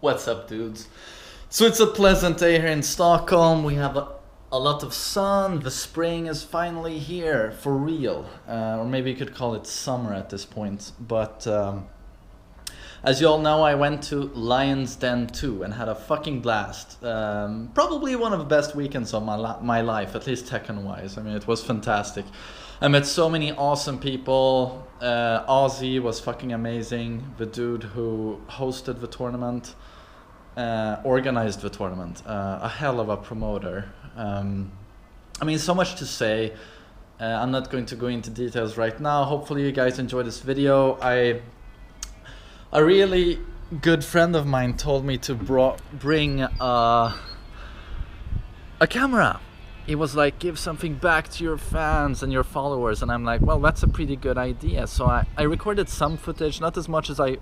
What's up, dudes? So it's a pleasant day here in Stockholm. We have a lot of sun. The spring is finally here for real. Or maybe you could call it summer at this point. But as you all know, I went to Lion's Den 2 and had a fucking blast. Probably one of the best weekends of my life, at least Tekken-wise. I mean, it was fantastic. I met so many awesome people. Ozzy was fucking amazing. The dude who hosted the tournament, organized the tournament. A hell of a promoter. I mean, so much to say. I'm not going to go into details right now. Hopefully you guys enjoy this video. A really good friend of mine told me to bring a camera. He was like, give something back to your fans and your followers, and I'm like, well, that's a pretty good idea. So I recorded some footage, not as much as I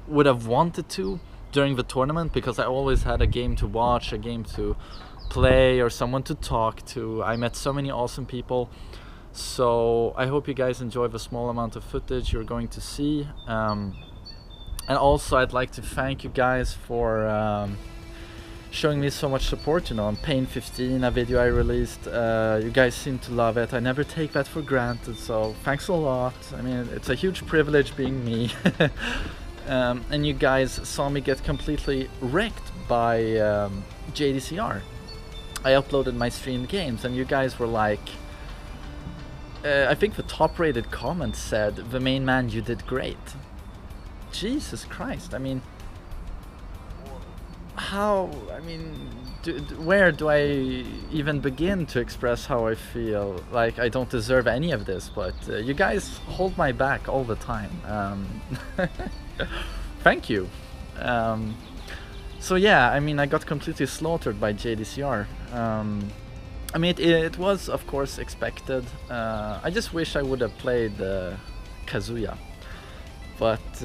would have wanted to during the tournament, because I always had a game to watch, a game to play, or someone to talk to. I met so many awesome people. So I hope you guys enjoy the small amount of footage you're going to see. And also I'd like to thank you guys for showing me so much support, you know, on Pain 15, a video I released. You guys seem to love it. I never take that for granted, so thanks a lot. I mean, it's a huge privilege being me. And you guys saw me get completely wrecked by JDCR. I uploaded my streamed games and you guys were like, I think the top rated comment said, "The main man, you did great." Jesus Christ, I mean, how, I mean, where do I even begin to express how I feel? Like, I don't deserve any of this, but you guys hold my back all the time. Thank you. So yeah, I mean, I got completely slaughtered by JDCR. I mean, it was, of course, expected. I just wish I would have played Kazuya. But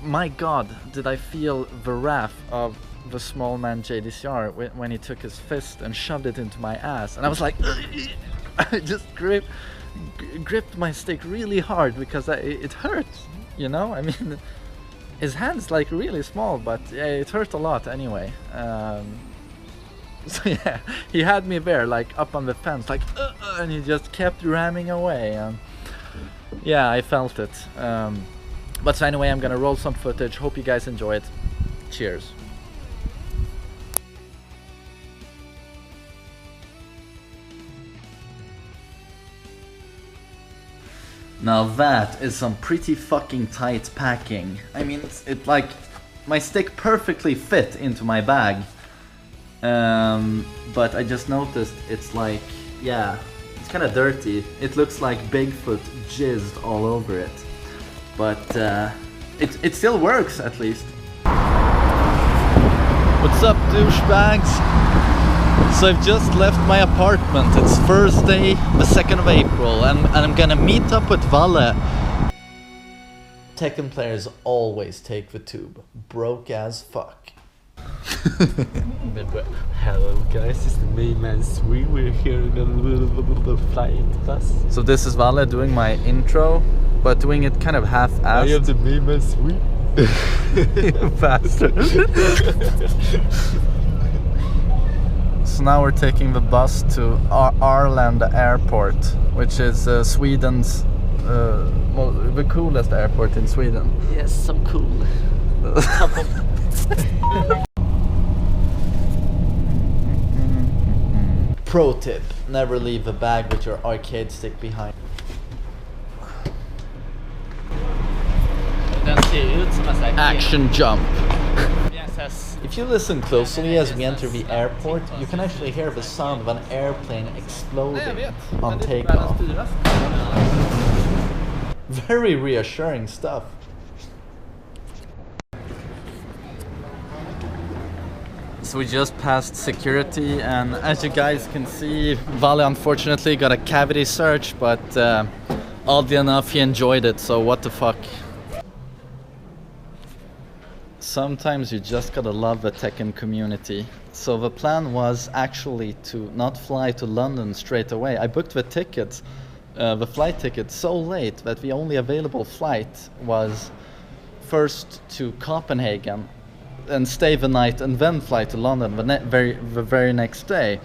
my god, did I feel the wrath of the small man JDCR when he took his fist and shoved it into my ass, and I was like, I just gripped my stick really hard because it hurt, you know. I mean, his hand's like really small, but it hurt a lot anyway. So yeah, he had me there, like up on the fence, like, and he just kept ramming away, and yeah, I felt it. But so anyway, I'm gonna roll some footage. Hope you guys enjoy it. Cheers. Now that is some pretty fucking tight packing. I mean, it like, my stick perfectly fit into my bag. But I just noticed it's like, yeah, it's kind of dirty. It looks like Bigfoot jizzed all over it. But it still works, at least. What's up, douchebags? So I've just left my apartment. It's Thursday, the 2nd of April, and I'm gonna meet up with Valle. Tekken players always take the tube. Broke as fuck. Hello guys, it's the main man Sui. We're here in a little flight bus. So this is Valle doing my intro, but doing it kind of half-assed. I am the main man Sui. Faster. So now we're taking the bus to Arlanda Airport, which is Sweden's, well, the coolest airport in Sweden. Yes, I'm cool. Pro tip, never leave the bag with your arcade stick behind. Action jump. If you listen closely as we enter the airport, you can actually hear the sound of an airplane exploding on takeoff. Very reassuring stuff. So we just passed security, and as you guys can see, Valle unfortunately got a cavity search, but oddly enough he enjoyed it, so what the fuck. Sometimes you just gotta love the Tekken community. So the plan was actually to not fly to London straight away. I booked the tickets, the flight ticket, so late that the only available flight was first to Copenhagen, and stay the night and then fly to London the very next day.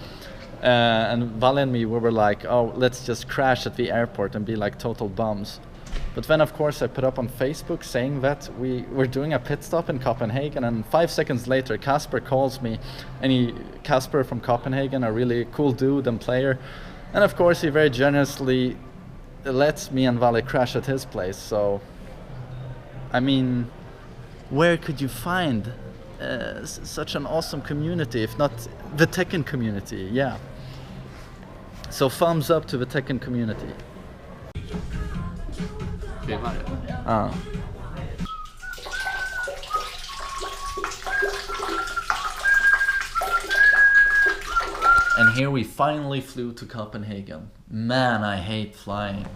And Valle and me, we were like, oh, let's just crash at the airport and be like total bums. But then, of course, I put up on Facebook saying that we were doing a pit stop in Copenhagen, and 5 seconds later, Casper calls me, and Casper from Copenhagen, a really cool dude and player, and of course, he very generously lets me and Valle crash at his place. So, I mean, where could you find such an awesome community, if not the Tekken community? Yeah. So thumbs up to the Tekken community. And here we finally flew to Copenhagen. Man, I hate flying.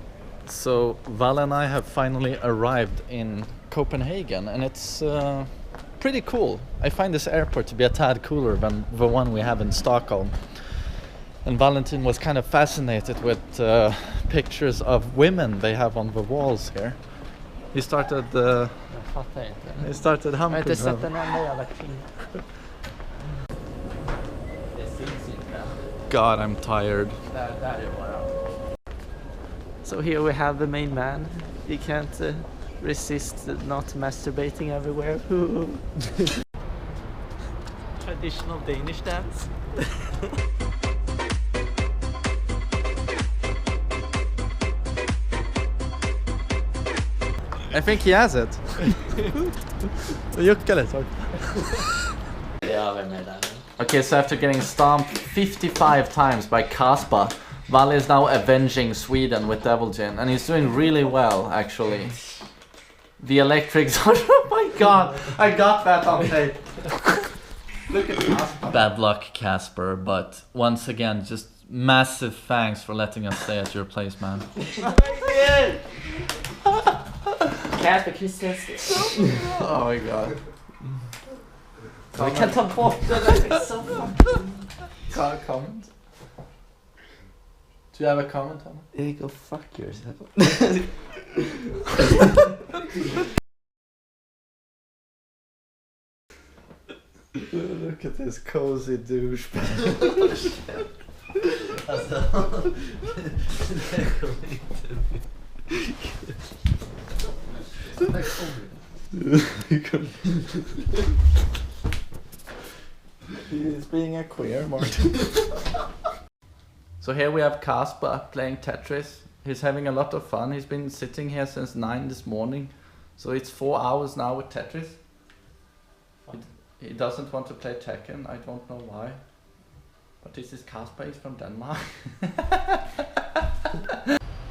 So Valle and I have finally arrived in Copenhagen, and it's pretty cool. I find this airport to be a tad cooler than the one we have in Stockholm. And Valentin was kind of fascinated with pictures of women they have on the walls here. He started humping them. God, I'm tired. So here we have the main man. He can't resist not masturbating everywhere. Traditional Danish dance. I think he has it. Okay, so after getting stomped 55 times by Kaspa, Valle is now avenging Sweden with Devil Jin, and he's doing really well, actually. The electrics are... Oh my god, I got that on tape. Look at Kasper. Bad luck, Casper, but once again, just massive thanks for letting us stay at your place, man. Casper kisses. Oh my god. Vi kan ta bort det. Comment. Do you have a comment, Tom? Yeah, go fuck yourself. Look at this cozy douchebag. He's being a queer, Martin. So here we have Kasper playing Tetris. He's having a lot of fun. He's been sitting here since 9 this morning. So it's 4 hours now with Tetris. He doesn't want to play Tekken. I don't know why. But this is Kasper. He's from Denmark.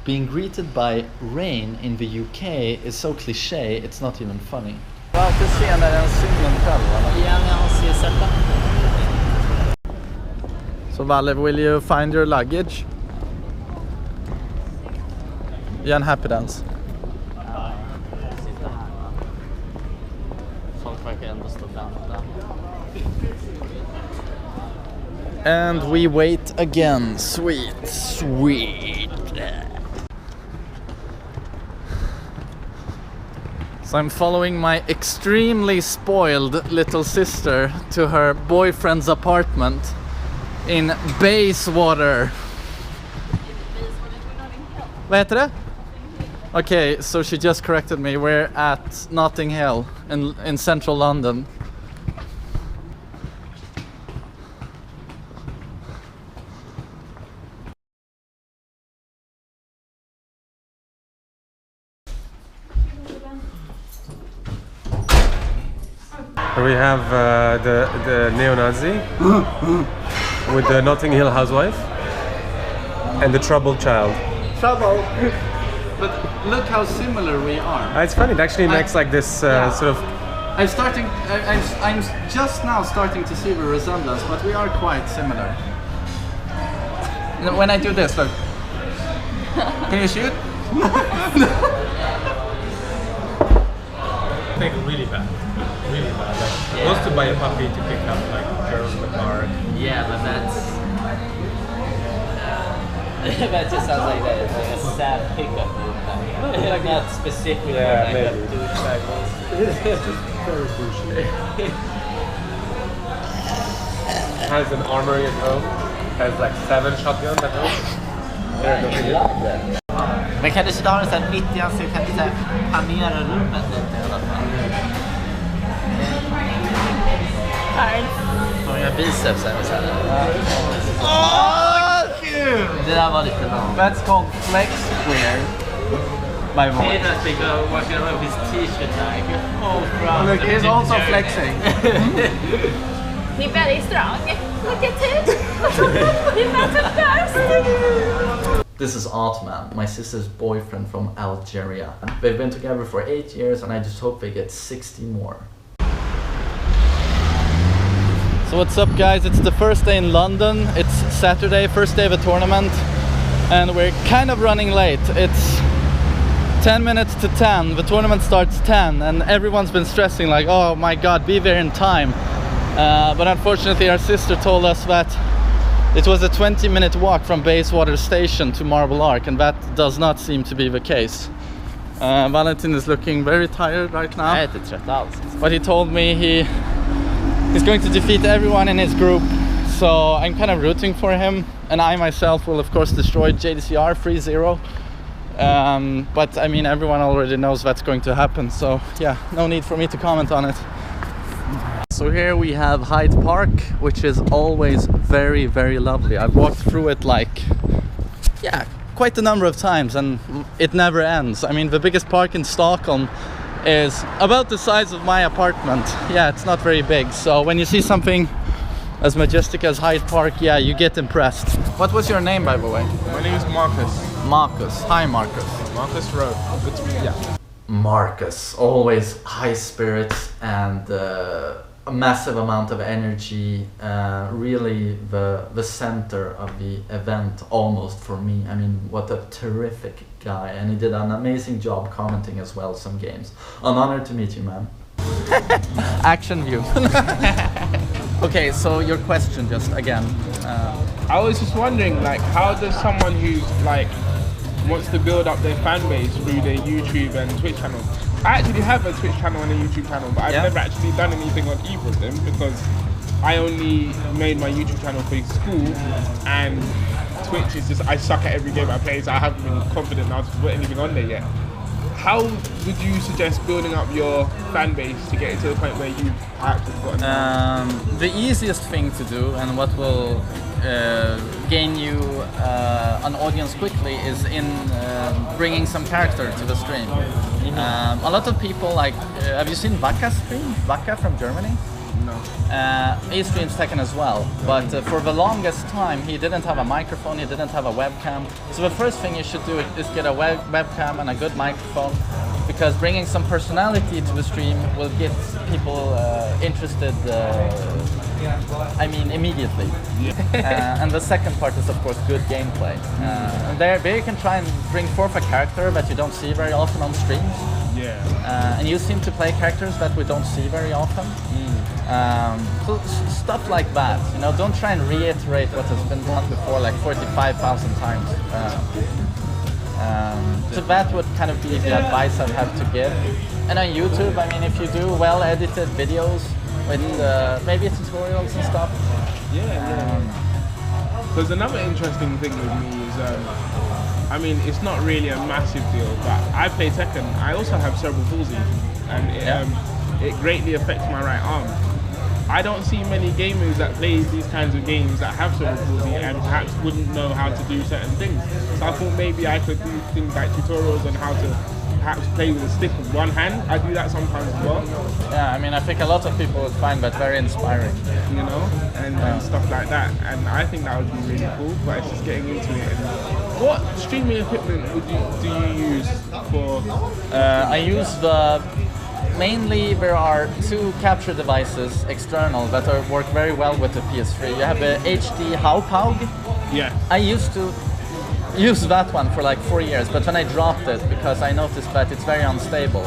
Being greeted by rain in the UK is so cliché, it's not even funny. Varför senare än singeln själv? Ja, men han ser sätta. So Valle, will you find your luggage? Gör en happy dance. Folk verkar ändå stå bland. And we wait again. Sweet, sweet. So I'm following my extremely spoiled little sister to her boyfriend's apartment in Bayswater. Vad heter det? Okay, so she just corrected me. We're at Notting Hill in central London. We have the neo-Nazi with the Notting Hill housewife and the troubled child. Trouble. But look how similar we are. It's funny, it actually makes like this sort of... I'm just now starting to see the resemblance, but we are quite similar. When I do this, look. Can you shoot? I think really bad. Really bad. Like, wants to buy a puppy to pick up like girls in the park. Yeah, but that's... that just sounds like that. It's like a sad pickup move. Like not specifically like maybe. a douchebag. It's just very bullshit. has an armory at home. Has like 7 shotguns at home. Men kan du sitta ha den så här mitt i ansiktet, kan du så här panera rummet lite i alla fall? Som gör biceps här så här. Åh, gud! Det där var lite långt. That's called flex square. My voice. He does think walking around with his t-shirt like, oh, bro. Look, he's also flexing. He's very strong. Look at him. He's not so thirsty. This is Otman, my sister's boyfriend from Algeria. They've been together for 8 years and I just hope they get 60 more. So what's up guys, it's the first day in London. It's Saturday, first day of a tournament. And we're kind of running late. It's 10 minutes to 10, the tournament starts 10 and everyone's been stressing like, oh my god, be there in time. But unfortunately our sister told us that it was a 20-minute walk from Bayswater Station to Marble Arch, and that does not seem to be the case. Valentin is looking very tired right now. Jag är inte trött alls. But he told me he's going to defeat everyone in his group, so I'm kind of rooting for him. And I myself will of course destroy JDCR 3-0. But I mean, everyone already knows that's going to happen, so yeah, no need for me to comment on it. So here we have Hyde Park, which is always very, very lovely. I've walked through it like, yeah, quite a number of times and it never ends. I mean, the biggest park in Stockholm is about the size of my apartment. Yeah, it's not very big. So when you see something as majestic as Hyde Park, yeah, you get impressed. What was your name, by the way? My name is Marcus. Marcus. Hi, Marcus. Marcus Rowe. Good to meet you. Marcus, always high spirits and a massive amount of energy, really the center of the event almost for me. I mean, what a terrific guy, and he did an amazing job commenting as well some games. An honor to meet you, man. Action view. Okay, so your question just again. I was just wondering, like, how does someone who like wants to build up their fan base through their YouTube and Twitch channel? I actually have a Twitch channel and a YouTube channel, but I've never actually done anything on either of them because I only made my YouTube channel for school, and Twitch is just, I suck at every game I play, so I haven't been confident enough to put anything on there yet. How would you suggest building up your fan base to get it to the point where you actually got The easiest thing to do, and what will gain you an audience quickly, is in bringing some character to the stream. A lot of people like, have you seen Vaka stream? Vaka from Germany? No. He streams Tekken as well, but for the longest time he didn't have a microphone, he didn't have a webcam. So the first thing you should do is get a webcam and a good microphone, because bringing some personality to the stream will get people interested, I mean, immediately. And the second part is of course good gameplay. And there you can try and bring forth a character that you don't see very often on streams. Yeah. And you seem to play characters that we don't see very often. So stuff like that, you know, don't try and reiterate what has been done before like 45,000 times. So that would kind of be the advice I'd have to give. And on YouTube, I mean, if you do well edited videos with maybe tutorials and stuff. Because another interesting thing with me is, I mean, it's not really a massive deal, but I play Tekken. I also have cerebral palsy, and it greatly affects my right arm. I don't see many gamers that play these kinds of games that have cerebral palsy and perhaps wouldn't know how to do certain things. So I thought maybe I could do things like tutorials on how to perhaps play with a stick with one hand. I do that sometimes as well. Yeah, I mean, I think a lot of people would find that very inspiring. You know, and stuff like that. And I think that would be really cool, but it's just getting into it. And what streaming equipment do you use for? I use mainly there are 2 capture devices external that work very well with the PS3. You have the HD Hauppauge. Yeah. I used to use that one for like 4 years, but then I dropped it because I noticed that it's very unstable.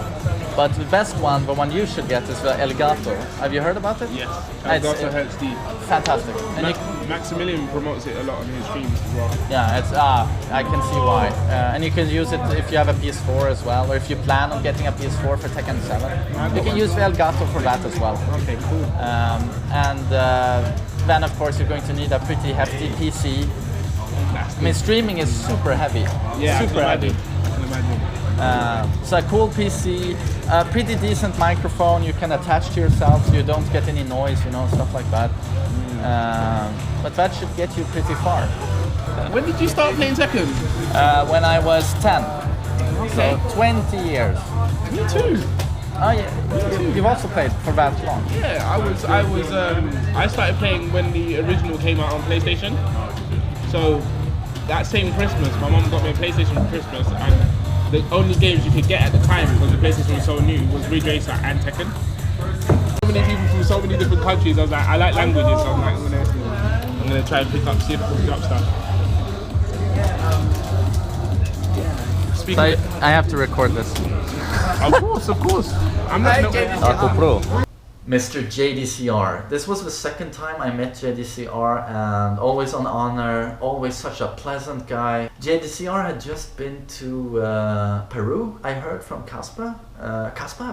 But the best one, the one you should get, is the Elgato. Have you heard about it? Yes. Elgato HD. Fantastic. And Maximilian promotes it a lot on his streams as well. yeah, it's I can see why. And you can use it if you have a PS4 as well, or if you plan on getting a PS4 for Tekken 7. You can use the Elgato for that as well. Okay, cool. And then of course you're going to need a pretty hefty PC. I mean, streaming is super heavy. Yeah, super heavy. I can imagine. So a cool PC, a pretty decent microphone you can attach to yourself so you don't get any noise, you know, stuff like that. But that should get you pretty far. When did you start playing Tekken? When I was 10. Okay. So 20 years. Me too. Oh yeah, you've also played for that long. Yeah, I started playing when the original came out on PlayStation. So that same Christmas, my mum got me a PlayStation for Christmas, and the only games you could get at the time, because the PlayStation was so new, was Ridge Racer and Tekken. So many people from so many different countries. I was like, I like languages, so I'm like, I'm gonna try and see if I can pick up stuff. So I have to record this. Of course. I'm not. Mr. JDCR. This was the second time I met JDCR, and always on honor, always such a pleasant guy. JDCR had just been to Peru, I heard from Kasper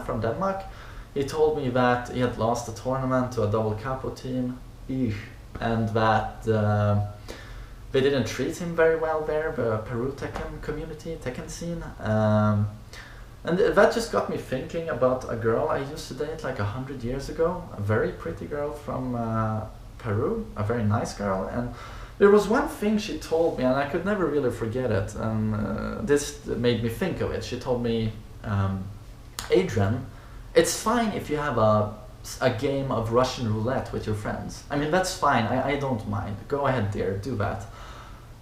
from Denmark. He told me that he had lost a tournament to a double capo team, and that they didn't treat him very well there, the Peru Tekken community, Tekken scene. And that just got me thinking about a girl I used to date like 100 years ago, a very pretty girl from Peru, a very nice girl. And there was one thing she told me, and I could never really forget it, and this made me think of it. She told me, Adrian, it's fine if you have a game of Russian roulette with your friends. I mean, that's fine, I don't mind. Go ahead, dear, do that.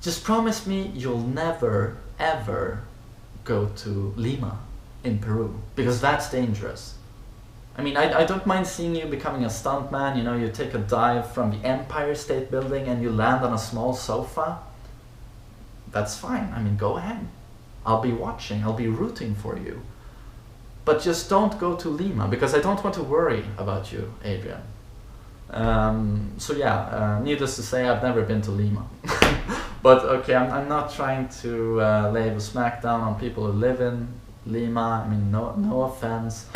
Just promise me you'll never, ever go to Lima in Peru, because that's dangerous. I mean, I don't mind seeing you becoming a stuntman, you know, you take a dive from the Empire State Building and you land on a small sofa. That's fine, I mean, go ahead. I'll be watching, I'll be rooting for you. But just don't go to Lima, because I don't want to worry about you, Adrian. So yeah, needless to say, I've never been to Lima. But okay, I'm not trying to lay the smackdown on people who live in Lima. I mean, no offense,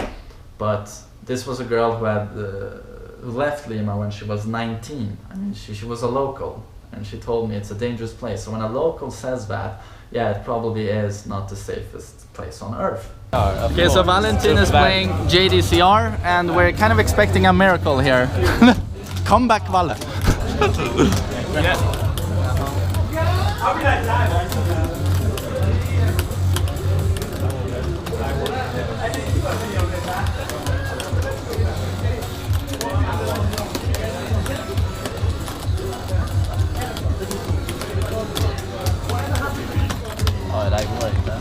but this was a girl who left Lima when she was 19. I mean, she was a local, and she told me it's a dangerous place. So when a local says that, yeah, it probably is not the safest place on earth. Okay, so Valentin is playing JDCR, and we're kind of expecting a miracle here. Come back, Valle. Oh, det går inte.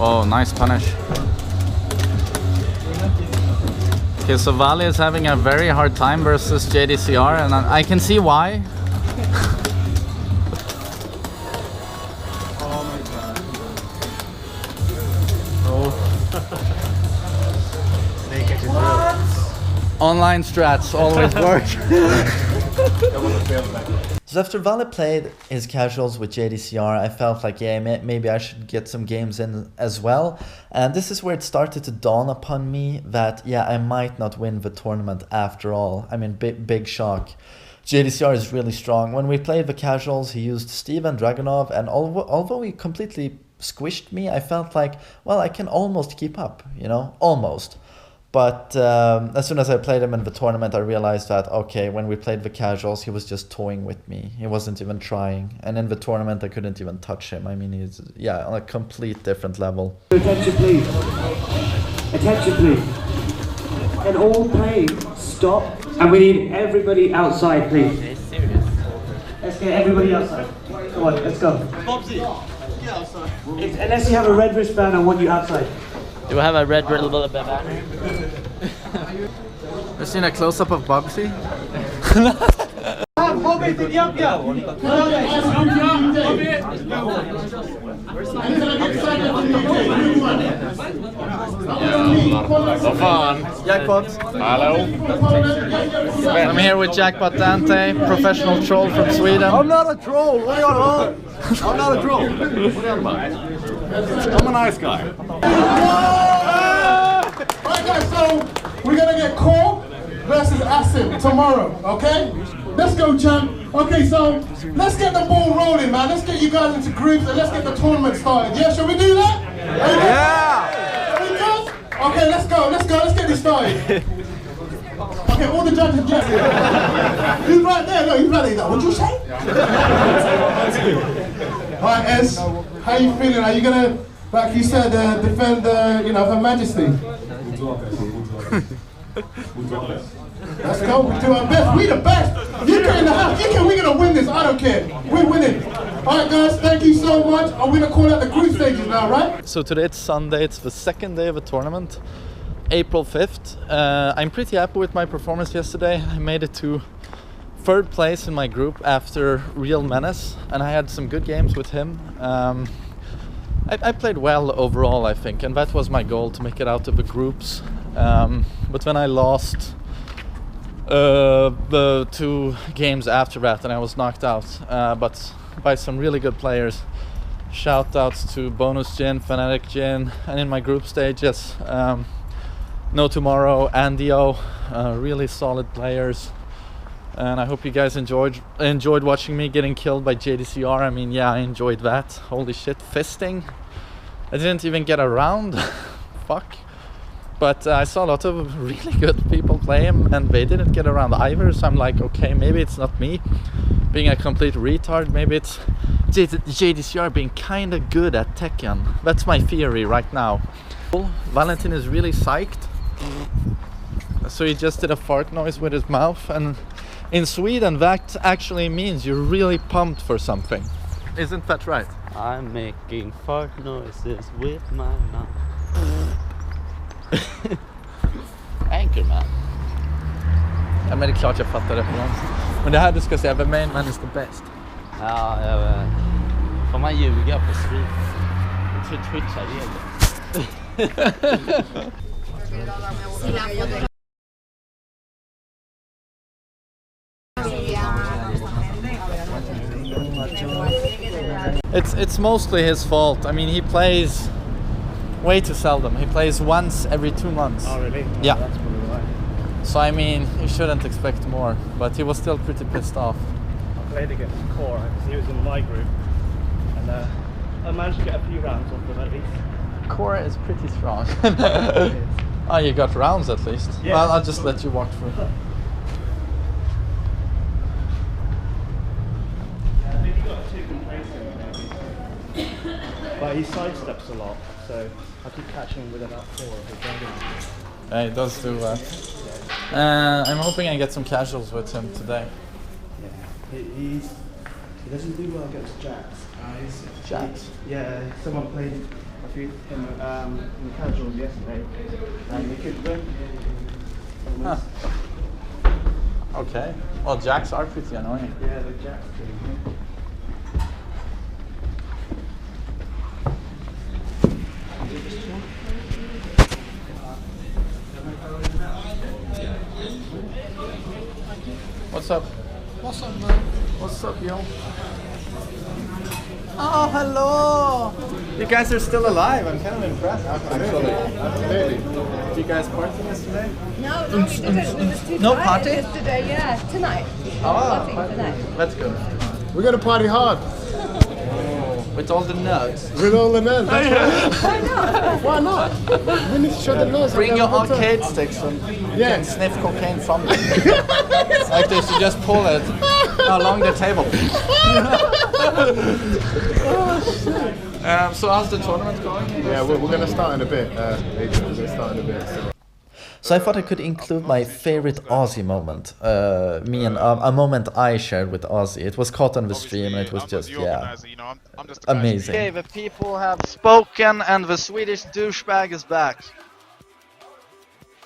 Oh, nice punish. Okay, so Valle is having a very hard time versus JDCR, and I can see why. Oh my god. Oh. Online strats always work. So after Valle played his casuals with JDCR, I felt like, yeah, maybe I should get some games in as well. And this is where it started to dawn upon me that, yeah, I might not win the tournament after all. I mean, big shock. JDCR is really strong. When we played the casuals, he used Steven Dragunov, and although he completely squished me, I felt like, well, I can almost keep up, you know, almost. But as soon as I played him in the tournament, I realized that, okay, when we played the casuals, he was just toying with me. He wasn't even trying. And in the tournament, I couldn't even touch him. I mean, he's, yeah, on a complete different level. Attention, please. Attention, please. And all playing, stop And we need everybody outside, please. It's serious. Let's get everybody outside. Come on, let's go. Bobsy, get outside. Unless you have a red wristband, I want you outside. Do we have a red little banner? We've seen a close-up of Bobsy. Bobby, till hjälp jag! Vad fan? Jackpot. Hello. I'm here with Jackpot Dante, professional troll from Sweden. I'm not a troll. What are you on about? I'm not a troll. What are you on about? I'm a nice guy. Alright guys, so we're gonna get Core versus Asim tomorrow, okay? Let's go, champ. Okay, so let's get the ball rolling, man. Let's get you guys into groups and let's get the tournament started. Yeah, shall we do that? Yeah! Are we good? Okay, let's go. Let's get this started. Okay, all the judges get it. He's right there. No, he's right there. What'd you say? Alright, Ez, how you feeling? Are you gonna, like you said, defend, Her Majesty? Let's go, we do our best. We the best. You get in the house. We're gonna win this. I don't care. We're winning. Alright guys, thank you so much. I'm gonna call out the group stages now, right? So today it's Sunday, it's the second day of a tournament, April 5th. I'm pretty happy with my performance yesterday. I made it to third place in my group after Real Menace, and I had some good games with him. I played well overall, I think, and that was my goal, to make it out of the groups. But when I lost the 2 games after that, and I was knocked out, but by some really good players. Shout outs to Bonus Jin, Fnatic Jin, and in my group stages, No Tomorrow, Andio, really solid players. And I hope you guys enjoyed watching me getting killed by JDCR. I mean, yeah, I enjoyed that. Holy shit, fisting. I didn't even get a round. Fuck. But I saw a lot of really good people play him, and they didn't get around either. So I'm like, okay, maybe it's not me being a complete retard. Maybe it's JDCR being kind of good at Tekken. That's my theory right now. Valentin is really psyched. So he just did a fart noise with his mouth, and in Sweden that actually means you're really pumped for something. Isn't that right? I'm making fart noises with my mouth. Anchorman. Ja, men det är klart jag fattar referensen. Men det här du ska säga, the main man is the best. Ja, får man ljuga på stream? Twitch har regler. It's mostly his fault. I mean, he plays way too seldom. He plays once every 2 months. Oh, really? Yeah. That's probably why. So I mean, you shouldn't expect more. But he was still pretty pissed off. I played against Cora because he was in my group, and I managed to get a few rounds off him at least. Cora is pretty strong. Oh, you got rounds at least. Yeah. Well, I'll just let you walk through. I think he got 2 complaints in maybe. But he sidesteps a lot, so I keep catching him with about 4 of his dragon. Yeah, he does do that. I'm hoping I get some casuals with him today. Yeah, he doesn't do well against Jax. Jax? Yeah, someone played him in casuals yesterday, and he could win. Huh. Okay. Well, Jax are pretty annoying. Yeah, the Jax thing. What's up? What's up, man? What's up, yo? Oh, hello! You guys are still alive. I'm kind of impressed, actually. Absolutely. Did you guys party yesterday? No, we didn't. We was too No tired party? yesterday. Yeah, tonight. Oh, Partying tonight. that's good. We're gonna party hard. With all the nuts. With all the nerds. That's Why not? right. Why not? We need to show the nerds. Bring your arcade sticks and you can sniff cocaine from them. Like this, you just pull it along the table. So how's the tournament going? Yeah, we're gonna start in a bit. Adrian, we're gonna start in a bit. So. So I thought I could include my favorite Ozzy moment. A moment I shared with Ozzy. It was caught on the stream and it was just, yeah, amazing. Okay, the people have spoken and the Swedish douchebag is back.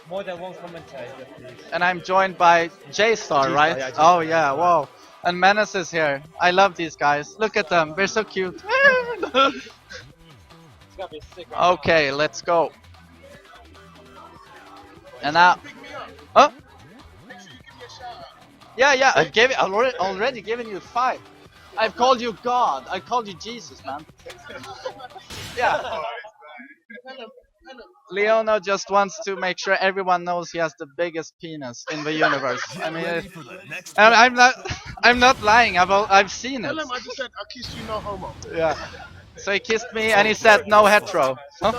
More than one commentator, please. And I'm joined by J-Star, right? Yeah, oh yeah, wow. And Menace is here. I love these guys. Look at them, they're so cute. Okay, let's go. And now, huh? Yeah, I gave it. Already given you 5. I've called you God. I called you Jesus, man. Yeah. Leona just wants to make sure everyone knows he has the biggest penis in the universe. I mean, I'm not lying. I've seen it. Tell him I just said I kissed you, no homo. Yeah. So he kissed me and he said no hetero. Huh?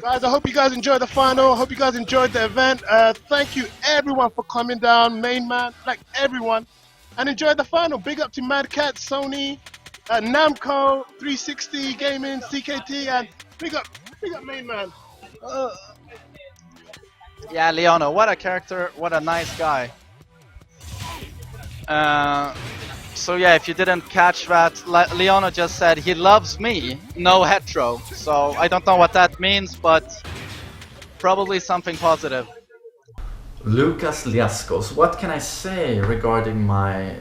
Guys, I hope you guys enjoyed the final. I hope you guys enjoyed the event. Thank you everyone for coming down, main man, like everyone, and enjoy the final. Big up to Mad Cat, Sony, Namco, 360 Gaming, CKT, and big up main man. Yeah, Leona, what a character, what a nice guy. So yeah, if you didn't catch that, Leona just said he loves me, no hetero. So I don't know what that means, but probably something positive. Lucas Liascos, what can I say regarding my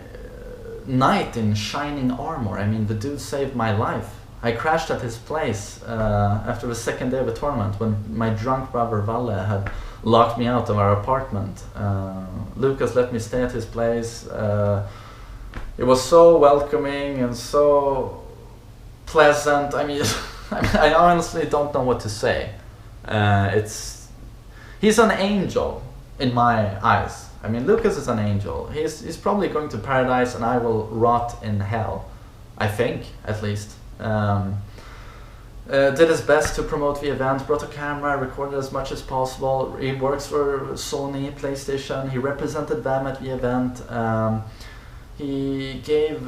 knight in shining armor? I mean, the dude saved my life. I crashed at his place after the second day of the tournament when my drunk brother Valle had locked me out of our apartment. Lucas let me stay at his place. It was so welcoming and so pleasant. I mean, I honestly don't know what to say. He's an angel in my eyes. I mean, Lucas is an angel. He's probably going to paradise and I will rot in hell. I think, at least. Did his best to promote the event, brought a camera, recorded as much as possible. He works for Sony, PlayStation. He represented them at the event. He gave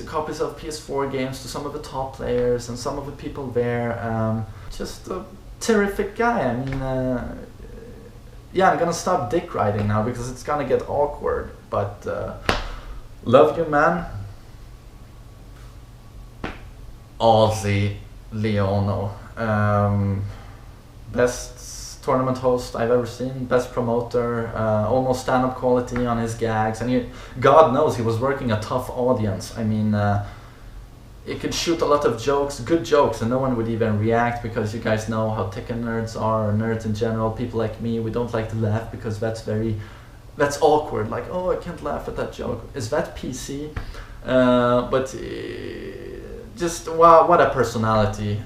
copies of PS4 games to some of the top players and some of the people there. Just a terrific guy. I mean, yeah, I'm gonna stop dick riding now because it's gonna get awkward. But love you, man. Ozzy Leono, best tournament host I've ever seen, best promoter, almost stand-up quality on his gags, and God knows he was working a tough audience. I mean, he could shoot a lot of jokes, good jokes, and no one would even react because you guys know how Tekken nerds are, or nerds in general. People like me, we don't like to laugh because that's awkward. Like, oh, I can't laugh at that joke. Is that PC? But just wow, what a personality!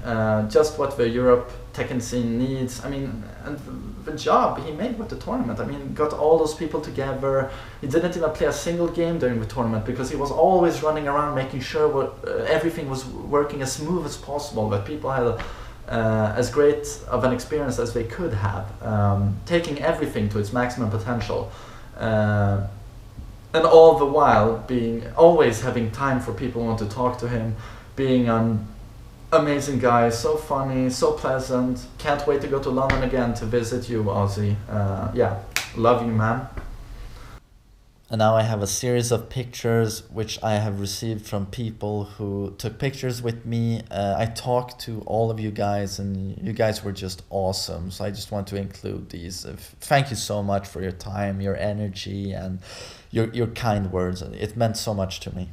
Just what the Europe Tekken scene needs. I mean, and the job he made with the tournament. I mean, got all those people together. He didn't even play a single game during the tournament because he was always running around making sure everything was working as smooth as possible. That people had as great of an experience as they could have, taking everything to its maximum potential. And all the while always having time for people who want to talk to him, being an amazing guy, so funny, so pleasant. Can't wait to go to London again to visit you, Ozzy. Yeah, love you, man. And now I have a series of pictures which I have received from people who took pictures with me. I talked to all of you guys and you guys were just awesome. So I just want to include these. Thank you so much for your time, your energy, and your kind words. It meant so much to me.